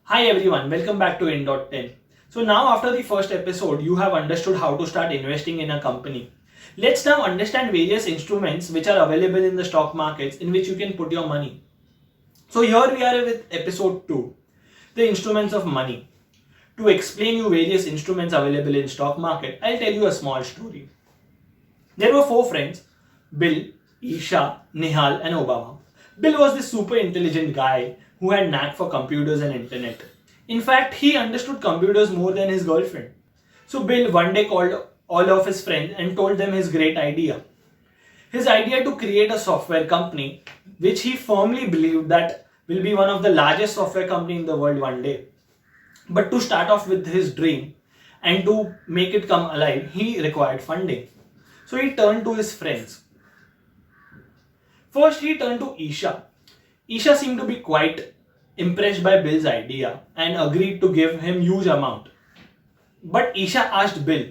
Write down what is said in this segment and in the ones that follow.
Hi everyone, welcome back to In.10. So now after the first episode, you have understood how to start investing in a company. Let's now understand various instruments which are available in the stock markets in which you can put your money. So here we are with episode 2, the instruments of money. To explain you various instruments available in stock market, I'll tell you a small story. There were 4 friends, Bill, Isha, Nihal and Obama. Bill was this super intelligent guy who had knack for computers and internet. In fact, he understood computers more than his girlfriend. So Bill one day called all of his friends and told them his great idea. His idea to create a software company which he firmly believed that will be one of the largest software company in the world one day. But to start off with his dream and to make it come alive, he required funding. So he turned to his friends. First, he turned to Isha. Isha seemed to be quite impressed by Bill's idea and agreed to give him huge amount. But Isha asked Bill,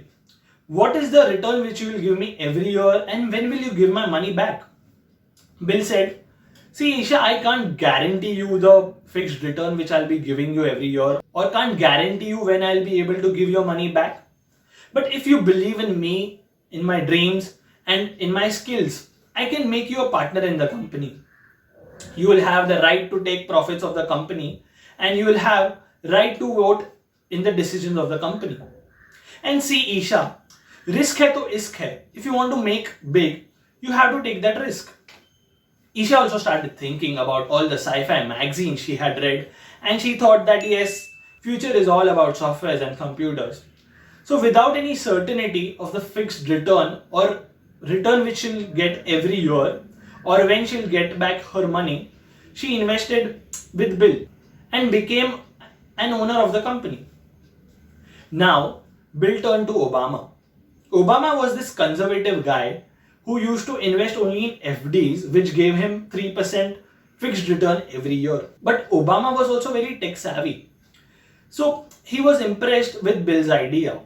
"What is the return which you will give me every year and when will you give my money back?" Bill said, "See, Isha, I can't guarantee you the fixed return which I'll be giving you every year or can't guarantee you when I'll be able to give your money back. But if you believe in me, in my dreams, and in my skills, I can make you a partner in the company. You will have the right to take profits of the company and you will have right to vote in the decisions of the company. And see, Isha, risk hai to isk hai. If you want to make big, you have to take that risk." Isha also started thinking about all the sci-fi magazines she had read and she thought that yes, future is all about softwares and computers. So without any certainty of the fixed return or return which she'll get every year or when she'll get back her money, she invested with Bill and became an owner of the company. Now, Bill turned to Obama. Obama was this conservative guy who used to invest only in FDs, which gave him 3% fixed return every year. But Obama was also very tech savvy. So he was impressed with Bill's idea.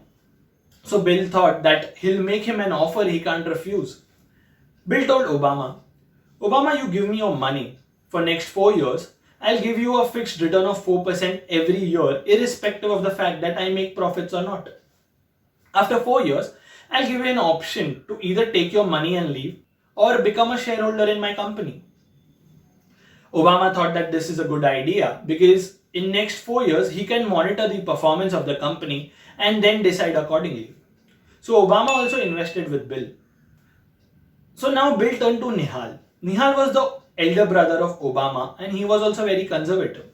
So Bill thought that he'll make him an offer he can't refuse. Bill told Obama, "Obama, you give me your money for next 4 years. I'll give you a fixed return of 4% every year, irrespective of the fact that I make profits or not. After 4 years, I'll give you an option to either take your money and leave or become a shareholder in my company." Obama thought that this is a good idea because in next 4 years he can monitor the performance of the company and then decide accordingly. So Obama also invested with Bill. So now Bill turned to Nihal. Nihal was the elder brother of Obama and he was also very conservative.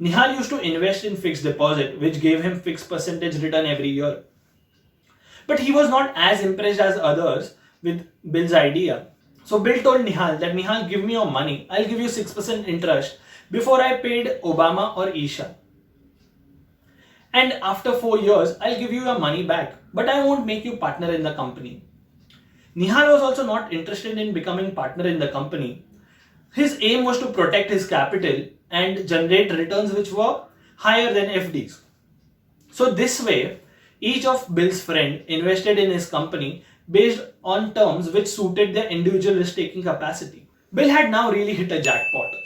Nihal used to invest in fixed deposit which gave him fixed percentage return every year. But he was not as impressed as others with Bill's idea. So Bill told Nihal that, "Nihal, give me your money. I'll give you 6% interest before I paid Obama or Isha. And after 4 years, I'll give you your money back, but I won't make you partner in the company." Nihal was also not interested in becoming partner in the company. His aim was to protect his capital and generate returns which were higher than FDs. So this way, each of Bill's friend invested in his company based on terms which suited their individual risk-taking capacity. Bill had now really hit a jackpot.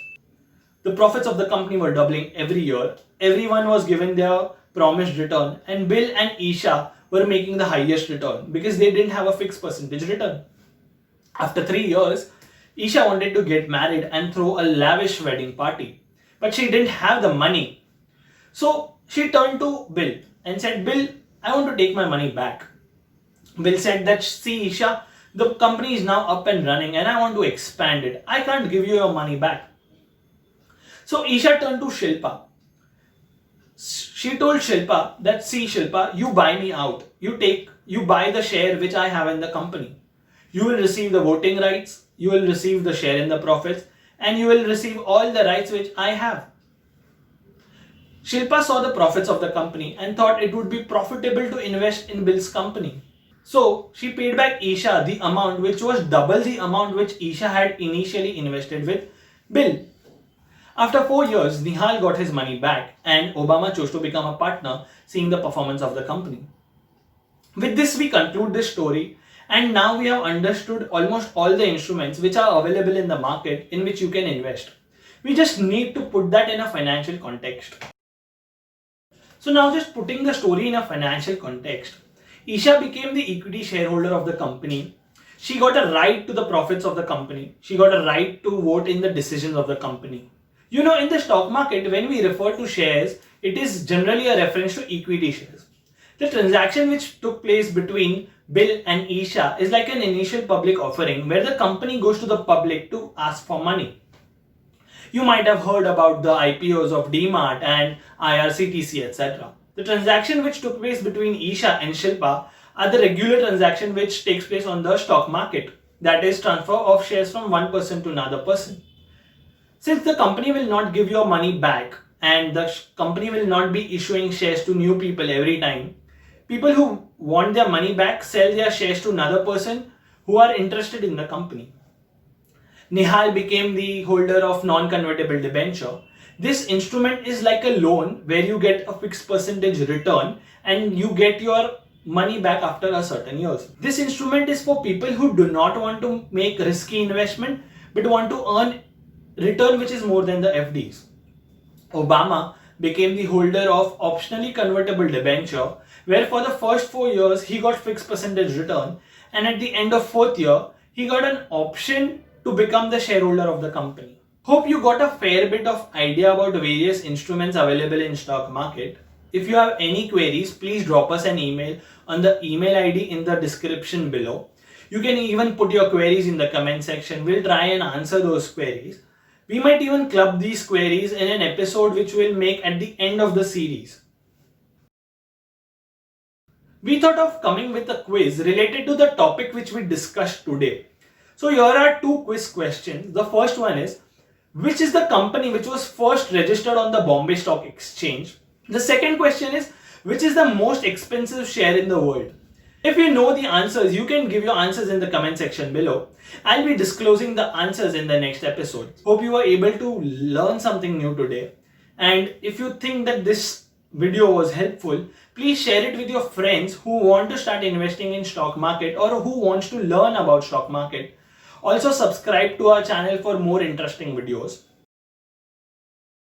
The profits of the company were doubling every year. Everyone was given their promised return and Bill and Isha were making the highest return because they didn't have a fixed percentage return. After 3 years, Isha wanted to get married and throw a lavish wedding party, but she didn't have the money. So she turned to Bill and said, "Bill, I want to take my money back." Bill said that, "See, Isha, the company is now up and running and I want to expand it. I can't give you your money back." So Isha turned to Shilpa. She told Shilpa that, "See, Shilpa, you buy me out. You buy the share which I have in the company. You will receive the voting rights, you will receive the share in the profits, and you will receive all the rights which I have." Shilpa saw the profits of the company and thought it would be profitable to invest in Bill's company. So she paid back Isha the amount which was double the amount which Isha had initially invested with Bill. After 4 years, Nihal got his money back and Obama chose to become a partner, seeing the performance of the company. With this, we conclude this story, and now we have understood almost all the instruments which are available in the market in which you can invest. We just need to put that in a financial context. So now just putting the story in a financial context, Isha became the equity shareholder of the company. She got a right to the profits of the company. She got a right to vote in the decisions of the company. You know, in the stock market, when we refer to shares, it is generally a reference to equity shares. The transaction which took place between Bill and Isha is like an initial public offering where the company goes to the public to ask for money. You might have heard about the IPOs of DMart and IRCTC, etc. The transaction which took place between Isha and Shilpa are the regular transaction which takes place on the stock market, that is transfer of shares from one person to another person. Since the company will not give your money back and the company will not be issuing shares to new people every time, people who want their money back sell their shares to another person who are interested in the company. Nihal became the holder of non-convertible debenture. This instrument is like a loan where you get a fixed percentage return and you get your money back after a certain years. This instrument is for people who do not want to make risky investment but want to earn return which is more than the FDs. Obama became the holder of optionally convertible debenture where for the first 4 years he got fixed percentage return and at the end of 4th year he got an option to become the shareholder of the company. Hope you got a fair bit of idea about various instruments available in stock market. If you have any queries, please drop us an email on the email ID in the description below. You can even put your queries in the comment section. We'll try and answer those queries. We might even club these queries in an episode which we'll make at the end of the series. We thought of coming with a quiz related to the topic which we discussed today. So here are two quiz questions. The first one is, which is the company which was first registered on the Bombay Stock Exchange? The second question is, which is the most expensive share in the world? If you know the answers, you can give your answers in the comment section below. I'll be disclosing the answers in the next episode. Hope you were able to learn something new today. And if you think that this video was helpful, please share it with your friends who want to start investing in stock market or who wants to learn about stock market. Also subscribe to our channel for more interesting videos.